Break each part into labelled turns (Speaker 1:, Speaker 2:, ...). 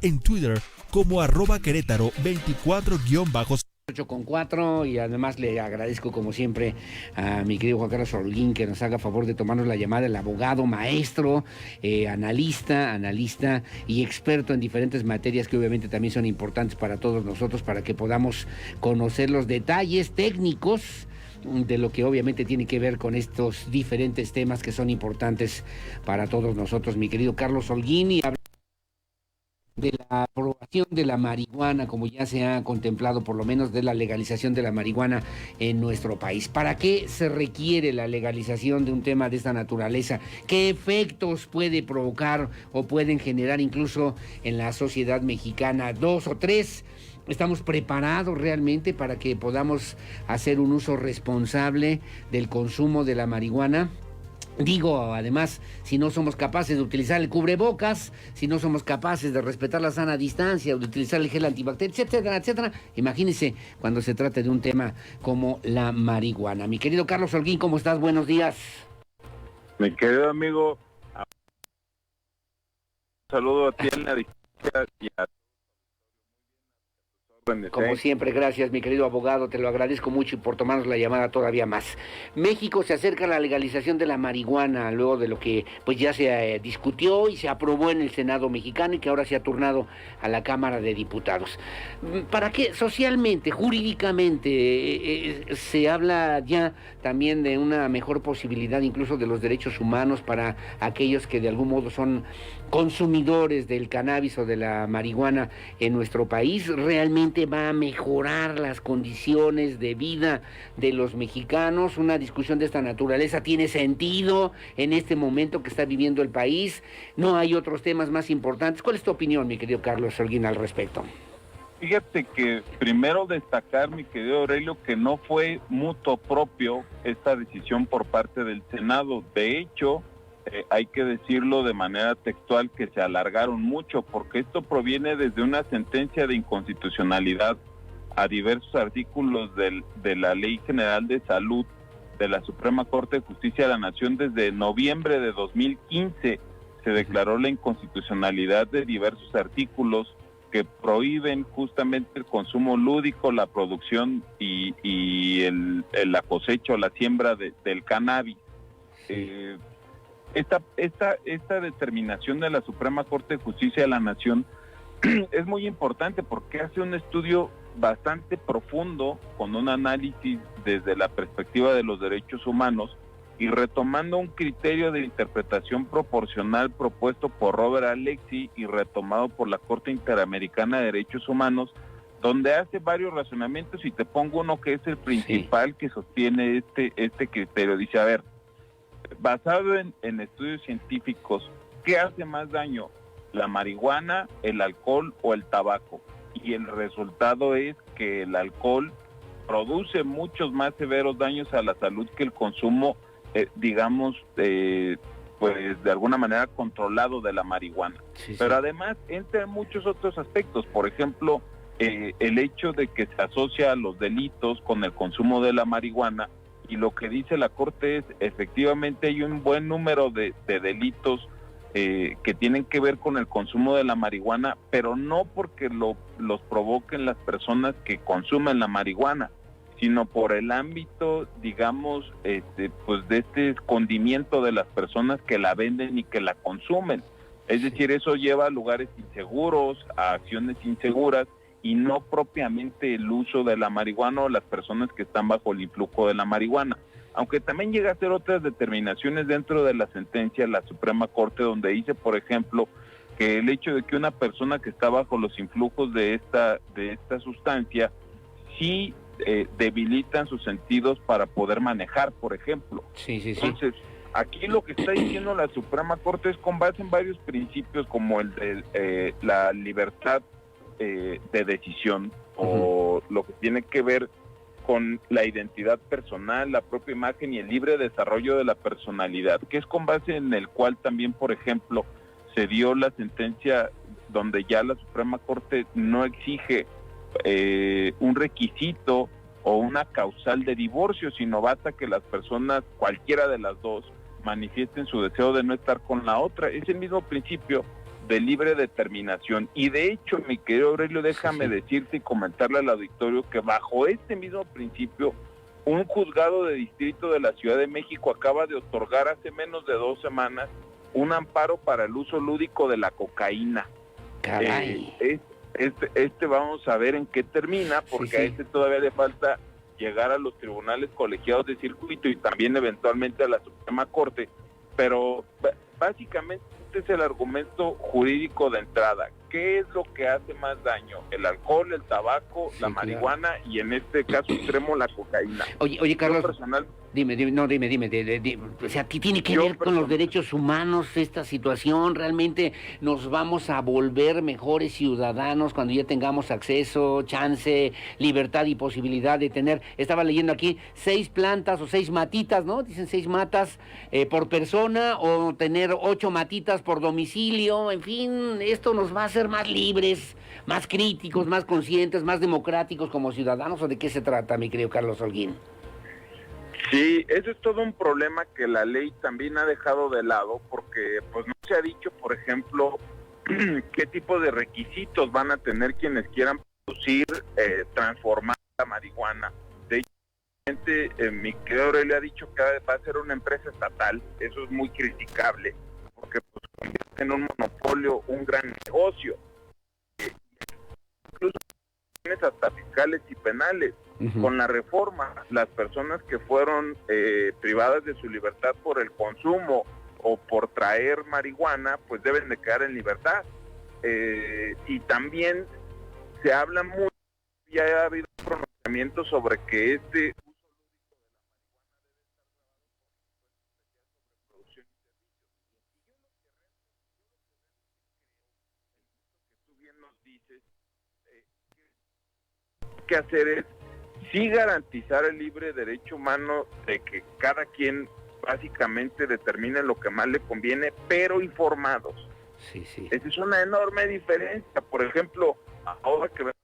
Speaker 1: en Twitter como @Querétaro 24-.
Speaker 2: 8:04, y además le agradezco como siempre a mi querido Juan Carlos Holguín que nos haga favor de tomarnos la llamada, el abogado, maestro, analista y experto en diferentes materias que obviamente también son importantes para todos nosotros, para que podamos conocer los detalles técnicos de lo que obviamente tiene que ver con estos diferentes temas que son importantes para todos nosotros, mi querido Carlos Holguín. Y de la aprobación de la marihuana, como ya se ha contemplado, por lo menos de la legalización de la marihuana en nuestro país. ¿Para qué se requiere la legalización de un tema de esta naturaleza? ¿Qué efectos puede provocar o pueden generar incluso en la sociedad mexicana? 2 o 3. ¿Estamos preparados realmente para que podamos hacer un uso responsable del consumo de la marihuana? Digo, además, si no somos capaces de utilizar el cubrebocas, si no somos capaces de respetar la sana distancia, de utilizar el gel antibacterial, etcétera, etcétera, imagínense cuando se trate de un tema como la marihuana. Mi querido Carlos Holguín, ¿cómo estás? Buenos días.
Speaker 3: Mi querido amigo, un saludo a ti en la distancia y a
Speaker 2: como siempre, gracias, mi querido abogado, te lo agradezco mucho y por tomarnos la llamada todavía más. México se acerca a la legalización de la marihuana, luego de lo que pues ya se discutió y se aprobó en el Senado mexicano y que ahora se ha turnado a la Cámara de Diputados. ¿Para qué? Socialmente, jurídicamente, se habla ya también de una mejor posibilidad incluso de los derechos humanos para aquellos que de algún modo son consumidores del cannabis o de la marihuana en nuestro país. ¿Realmente va a mejorar las condiciones de vida de los mexicanos? ¿Una discusión de esta naturaleza tiene sentido en este momento que está viviendo el país? ¿No hay otros temas más importantes? ¿Cuál es tu opinión, mi querido Carlos Holguín, al respecto?
Speaker 3: Fíjate que primero destacar, mi querido Aurelio, que no fue mutuo propio esta decisión por parte del Senado. De hecho, hay que decirlo de manera textual, que se alargaron mucho, porque esto proviene desde una sentencia de inconstitucionalidad a diversos artículos de la Ley General de Salud de la Suprema Corte de Justicia de la Nación. Desde noviembre de 2015 se declaró la inconstitucionalidad de diversos artículos que prohíben justamente el consumo lúdico, la producción y la cosecha o la siembra del cannabis. Esta determinación de la Suprema Corte de Justicia de la Nación es muy importante porque hace un estudio bastante profundo con un análisis desde la perspectiva de los derechos humanos y retomando un criterio de interpretación proporcional propuesto por Robert Alexy y retomado por la Corte Interamericana de Derechos Humanos, donde hace varios razonamientos, y te pongo uno que es el principal que sostiene este criterio. Dice, a ver, basado en estudios científicos, ¿qué hace más daño? ¿La marihuana, el alcohol o el tabaco? Y el resultado es que el alcohol produce muchos más severos daños a la salud que el consumo, pues de alguna manera controlado de la marihuana. Pero además entra muchos otros aspectos, por ejemplo, el hecho de que se asocia a los delitos con el consumo de la marihuana. Y lo que dice la Corte es, efectivamente hay un buen número de delitos que tienen que ver con el consumo de la marihuana, pero no porque los provoquen las personas que consumen la marihuana, sino por el ámbito, digamos, pues de este escondimiento de las personas que la venden y que la consumen. Es decir, eso lleva a lugares inseguros, a acciones inseguras, y no propiamente el uso de la marihuana o las personas que están bajo el influjo de la marihuana. Aunque también llega a hacer otras determinaciones dentro de la sentencia de la Suprema Corte, donde dice, por ejemplo, que el hecho de que una persona que está bajo los influjos de esta sustancia sí debilitan sus sentidos para poder manejar, por ejemplo. Entonces, aquí lo que está diciendo la Suprema Corte es con base en varios principios, como el de la libertad de decisión, o lo que tiene que ver con la identidad personal, la propia imagen y el libre desarrollo de la personalidad, que es con base en el cual también, por ejemplo, se dio la sentencia donde ya la Suprema Corte no exige un requisito o una causal de divorcio, sino basta que las personas, cualquiera de las dos, manifiesten su deseo de no estar con la otra. Es el mismo principio de libre determinación. Y de hecho, mi querido Aurelio, déjame decirte y comentarle al auditorio que bajo este mismo principio, un juzgado de distrito de la Ciudad de México acaba de otorgar hace menos de 2 semanas un amparo para el uso lúdico de la cocaína.
Speaker 2: Caray.
Speaker 3: Vamos a ver en qué termina, porque a este todavía le falta llegar a los tribunales colegiados de circuito y también eventualmente a la Suprema Corte, pero básicamente este es el argumento jurídico de entrada. ¿Qué es lo que hace más daño? El alcohol, el tabaco, la marihuana y en este caso extremo la cocaína.
Speaker 2: Oye Carlos, dime. O sea, ¿qué tiene que ver con los derechos humanos esta situación? ¿Realmente nos vamos a volver mejores ciudadanos cuando ya tengamos acceso, chance, libertad y posibilidad de tener? Estaba leyendo aquí 6 plantas o 6 matitas, ¿no? Dicen 6 matas por persona, o tener 8 matitas por domicilio. En fin, esto nos va a hacer más libres, más críticos, más conscientes, más democráticos como ciudadanos. ¿O de qué se trata, mi querido Carlos Holguín?
Speaker 3: Sí, eso es todo un problema que la ley también ha dejado de lado, porque pues no se ha dicho, por ejemplo, qué tipo de requisitos van a tener quienes quieran producir, transformar la marihuana. De hecho, mi querido Aurelio ha dicho que va a ser una empresa estatal. Eso es muy criticable, porque pues convierte en un monopolio, un gran negocio. Incluso hasta fiscales y penales. Con la reforma, las personas que fueron privadas de su libertad por el consumo o por traer marihuana, pues deben de quedar en libertad. Y también se habla mucho, ya ha habido pronunciamientos sobre que este uso lúdico de la marihuana debe estar grabado por producción y servicios. Y yo lo que tú bien nos dices, que hacer es sí garantizar el libre derecho humano de que cada quien básicamente determine lo que más le conviene, pero informados.
Speaker 2: Sí.
Speaker 3: Esa es una enorme diferencia. Por ejemplo, ahora que vemos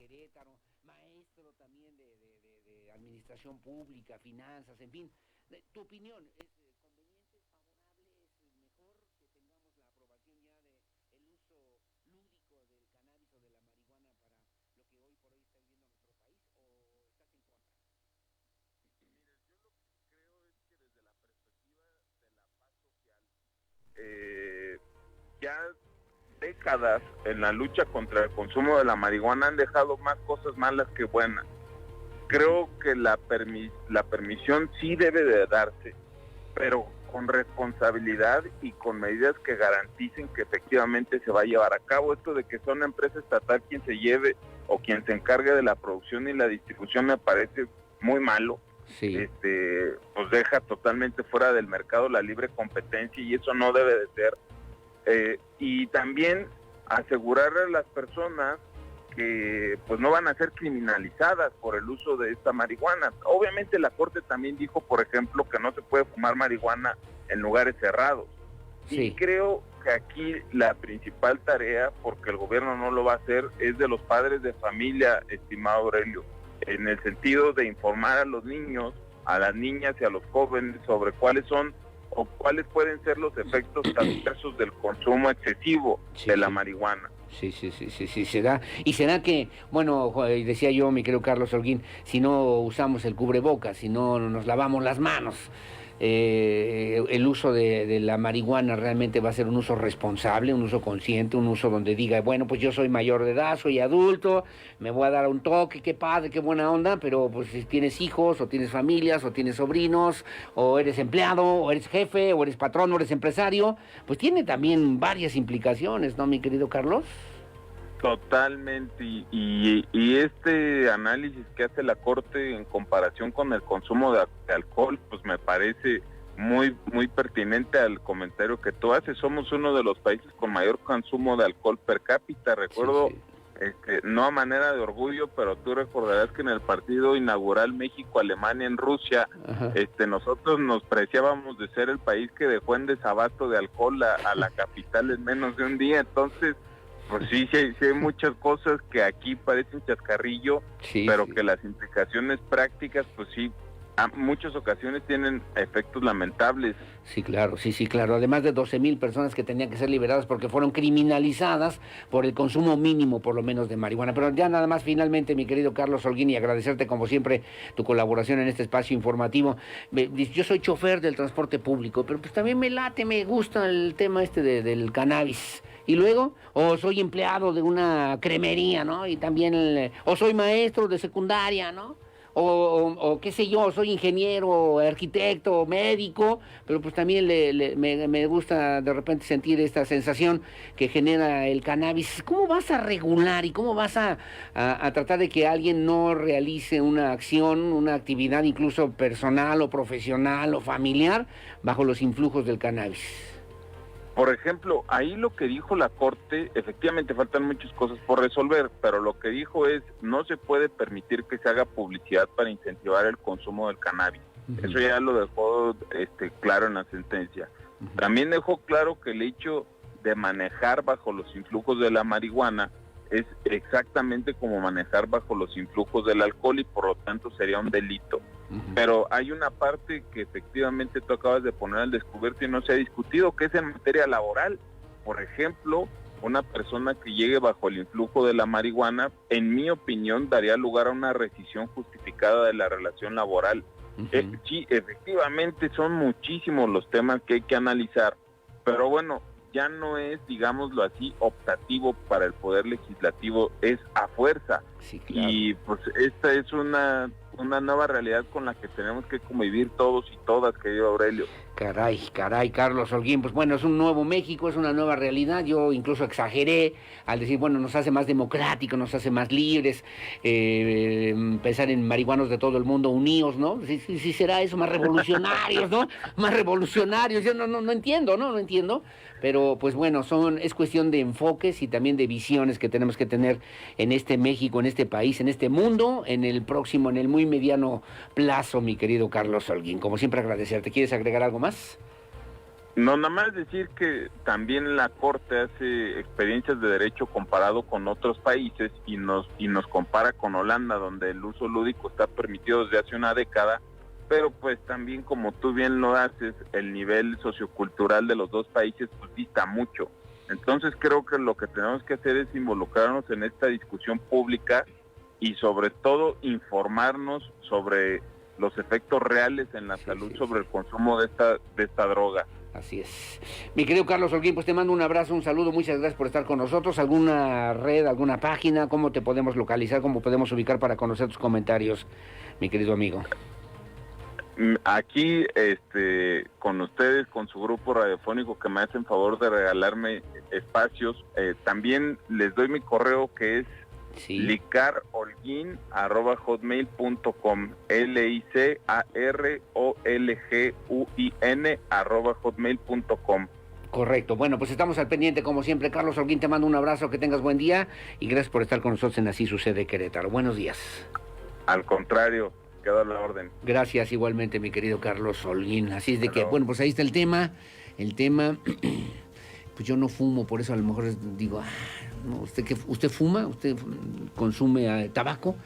Speaker 3: Querétaro, maestro también de administración pública, finanzas, en fin. ¿Tu opinión es conveniente, es favorable, es mejor que tengamos la aprobación ya del uso lúdico del cannabis o de la marihuana para lo que hoy por hoy está viviendo nuestro país, o estás en contra? Mire, yo lo que creo es que desde la perspectiva de la paz social, ya décadas en la lucha contra el consumo de la marihuana han dejado más cosas malas que buenas. Creo que la permisión sí debe de darse, pero con responsabilidad y con medidas que garanticen que efectivamente se va a llevar a cabo. Esto de que sea una empresa estatal quien se lleve o quien se encargue de la producción y la distribución me parece muy malo.
Speaker 2: Sí.
Speaker 3: Pues deja totalmente fuera del mercado la libre competencia y eso no debe de ser. Y también asegurarle a las personas que pues no van a ser criminalizadas por el uso de esta marihuana. Obviamente la Corte también dijo, por ejemplo, que no se puede fumar marihuana en lugares cerrados. Sí. Y creo que aquí la principal tarea, porque el gobierno no lo va a hacer, es de los padres de familia, estimado Aurelio, en el sentido de informar a los niños, a las niñas y a los jóvenes sobre cuáles son o cuáles pueden ser los efectos adversos del consumo excesivo de la marihuana.
Speaker 2: Sí, será. Y será que, bueno, decía yo, mi querido Carlos Holguín, si no usamos el cubrebocas, si no nos lavamos las manos, el uso de la marihuana realmente va a ser un uso responsable, un uso consciente, un uso donde diga, bueno, pues yo soy mayor de edad, soy adulto, me voy a dar un toque, qué padre, qué buena onda, pero pues si tienes hijos, o tienes familias, o tienes sobrinos, o eres empleado, o eres jefe, o eres patrón, o eres empresario, pues tiene también varias implicaciones, ¿no, mi querido Carlos?
Speaker 3: Totalmente, y este análisis que hace la Corte en comparación con el consumo de alcohol, pues me parece muy pertinente al comentario que tú haces. Somos uno de los países con mayor consumo de alcohol per cápita. Recuerdo,
Speaker 2: Sí.
Speaker 3: no a manera de orgullo, pero tú recordarás que en el partido inaugural México-Alemania en Rusia, nosotros nos preciábamos de ser el país que dejó en desabasto de alcohol a la capital en menos de un día. Entonces, pues sí hay muchas cosas que aquí parecen chascarrillo, pero que las implicaciones prácticas, pues sí, a muchas ocasiones tienen efectos lamentables.
Speaker 2: Sí, claro, sí, claro. Además de 12,000 personas que tenían que ser liberadas porque fueron criminalizadas por el consumo mínimo, por lo menos, de marihuana. Pero ya nada más, finalmente, mi querido Carlos Holguín, y agradecerte como siempre tu colaboración en este espacio informativo. Yo soy chofer del transporte público, pero pues también me gusta el tema del cannabis. Y luego, o soy empleado de una cremería, ¿no? Y también, o soy maestro de secundaria, ¿no? O qué sé yo, soy ingeniero, arquitecto, médico, pero pues también me gusta de repente sentir esta sensación que genera el cannabis. ¿Cómo vas a regular y cómo vas a tratar de que alguien no realice una acción, una actividad incluso personal o profesional o familiar bajo los influjos del cannabis?
Speaker 3: Por ejemplo, ahí lo que dijo la Corte, efectivamente faltan muchas cosas por resolver, pero lo que dijo es, no se puede permitir que se haga publicidad para incentivar el consumo del cannabis. Eso ya lo dejó claro en la sentencia. También dejó claro que el hecho de manejar bajo los influjos de la marihuana es exactamente como manejar bajo los influjos del alcohol y por lo tanto sería un delito. Pero hay una parte que efectivamente tú acabas de poner al descubierto y no se ha discutido, que es en materia laboral. Por ejemplo, una persona que llegue bajo el influjo de la marihuana, en mi opinión, daría lugar a una rescisión justificada de la relación laboral. Sí, efectivamente son muchísimos los temas que hay que analizar, pero bueno, ya no es, digámoslo así, optativo para el Poder Legislativo, es a fuerza.
Speaker 2: Sí, claro.
Speaker 3: Y pues esta es una nueva realidad con la que tenemos que convivir todos y todas, querido Aurelio.
Speaker 2: Caray, Carlos Holguín, pues bueno, es un nuevo México, es una nueva realidad. Yo incluso exageré al decir, bueno, nos hace más democráticos, nos hace más libres, pensar en marihuanos de todo el mundo unidos, ¿no? Sí será eso, más revolucionarios, ¿no? Más revolucionarios, yo no entiendo, ¿no? No entiendo, pero pues bueno, es cuestión de enfoques y también de visiones que tenemos que tener en este México, en este país, en este mundo, en el muy mediano plazo, mi querido Carlos Holguín. Como siempre, agradecerte. ¿Quieres agregar algo más?
Speaker 3: No, nada más decir que también la Corte hace experiencias de derecho comparado con otros países y nos compara con Holanda, donde el uso lúdico está permitido desde hace una década, pero pues también, como tú bien lo haces, el nivel sociocultural de los dos países pues dista mucho. Entonces creo que lo que tenemos que hacer es involucrarnos en esta discusión pública y sobre todo informarnos sobre los efectos reales en la salud sobre el consumo de esta droga.
Speaker 2: Así es. Mi querido Carlos Holguín, pues te mando un abrazo, un saludo, muchas gracias por estar con nosotros. ¿Alguna red, alguna página? ¿Cómo te podemos localizar? ¿Cómo podemos ubicar para conocer tus comentarios, mi querido amigo?
Speaker 3: Aquí, con ustedes, con su grupo radiofónico que me hacen favor de regalarme espacios, también les doy mi correo que es licarolguin@hotmail.com, licarolguin@hotmail.com.
Speaker 2: Correcto. Bueno, pues estamos al pendiente como siempre. Carlos Holguín, te mando un abrazo, que tengas buen día y gracias por estar con nosotros en Así Sucede Querétaro. Buenos días.
Speaker 3: Al contrario, queda la orden.
Speaker 2: Gracias igualmente, mi querido Carlos Holguín. Así es de que, bueno, pues ahí está el tema, pues yo no fumo, por eso a lo mejor digo, no, usted fuma, usted consume tabaco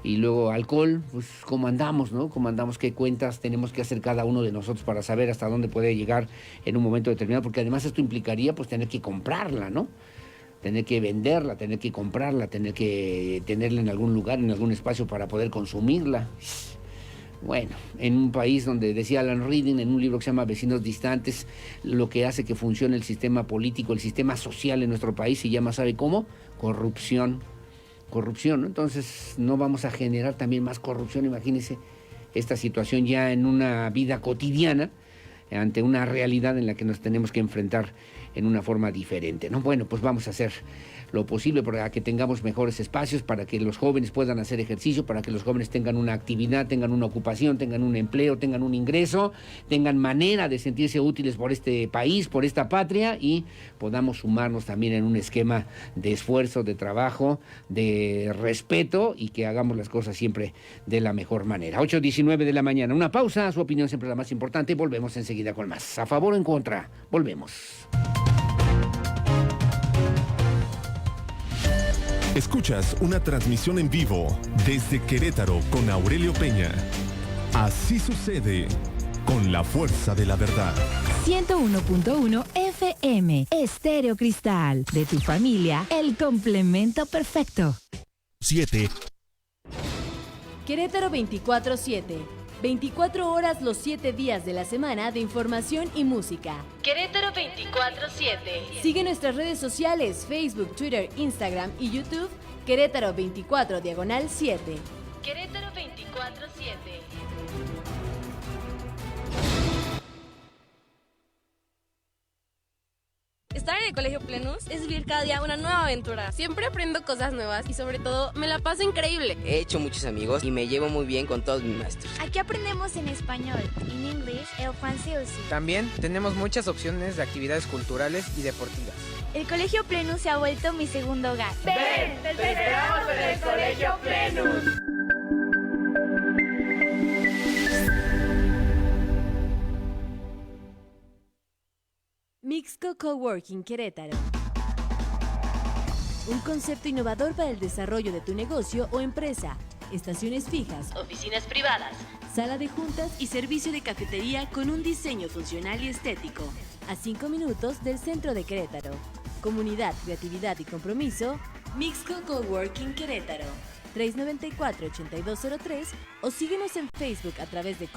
Speaker 2: y luego alcohol, pues cómo andamos, ¿no? Cómo andamos, qué cuentas tenemos que hacer cada uno de nosotros para saber hasta dónde puede llegar en un momento determinado, porque además esto implicaría pues tener que comprarla, ¿no? Tener que venderla, tener que comprarla, tener que tenerla en algún lugar, en algún espacio para poder consumirla. Bueno, en un país donde decía Alan Reading en un libro que se llama Vecinos Distantes, lo que hace que funcione el sistema político, el sistema social en nuestro país se llama, ¿sabe cómo? Corrupción, ¿no? Entonces no vamos a generar también más corrupción, imagínense esta situación ya en una vida cotidiana, ante una realidad en la que nos tenemos que enfrentar en una forma diferente, ¿no? Bueno, pues vamos a hacer lo posible para que tengamos mejores espacios, para que los jóvenes puedan hacer ejercicio, para que los jóvenes tengan una actividad, tengan una ocupación, tengan un empleo, tengan un ingreso, tengan manera de sentirse útiles por este país, por esta patria, y podamos sumarnos también en un esquema de esfuerzo, de trabajo, de respeto, y que hagamos las cosas siempre de la mejor manera. 8:19 de la mañana, una pausa, su opinión siempre es la más importante, y volvemos enseguida con más. ¿A favor o en contra? Volvemos.
Speaker 4: Escuchas una transmisión en vivo desde Querétaro con Aurelio Peña. Así sucede con la fuerza de la verdad.
Speaker 5: 101.1 FM, Estéreo Cristal. De tu familia, el complemento perfecto.
Speaker 1: 7.
Speaker 6: Querétaro 24/7. 24 horas los 7 días de la semana de información y música. Querétaro 24/7. Sigue nuestras redes sociales, Facebook, Twitter, Instagram y YouTube. Querétaro 24/7. Querétaro 24/7.
Speaker 7: Estar en el Colegio Plenus es vivir cada día una nueva aventura. Siempre aprendo cosas nuevas y sobre todo me la paso increíble.
Speaker 8: He hecho muchos amigos y me llevo muy bien con todos mis maestros.
Speaker 9: Aquí aprendemos en español, en inglés, el francés.
Speaker 10: También tenemos muchas opciones de actividades culturales y deportivas.
Speaker 9: El Colegio Plenus se ha vuelto mi segundo hogar.
Speaker 11: ¡Ven! ¡Te esperamos en el Colegio Plenus!
Speaker 6: Mixco Coworking Querétaro. Un concepto innovador para el desarrollo de tu negocio o empresa. Estaciones fijas, oficinas privadas, sala de juntas y servicio de cafetería con un diseño funcional y estético. A 5 minutos del centro de Querétaro. Comunidad, creatividad y compromiso. Mixco Coworking Querétaro. 394-8203 o síguenos en Facebook a través de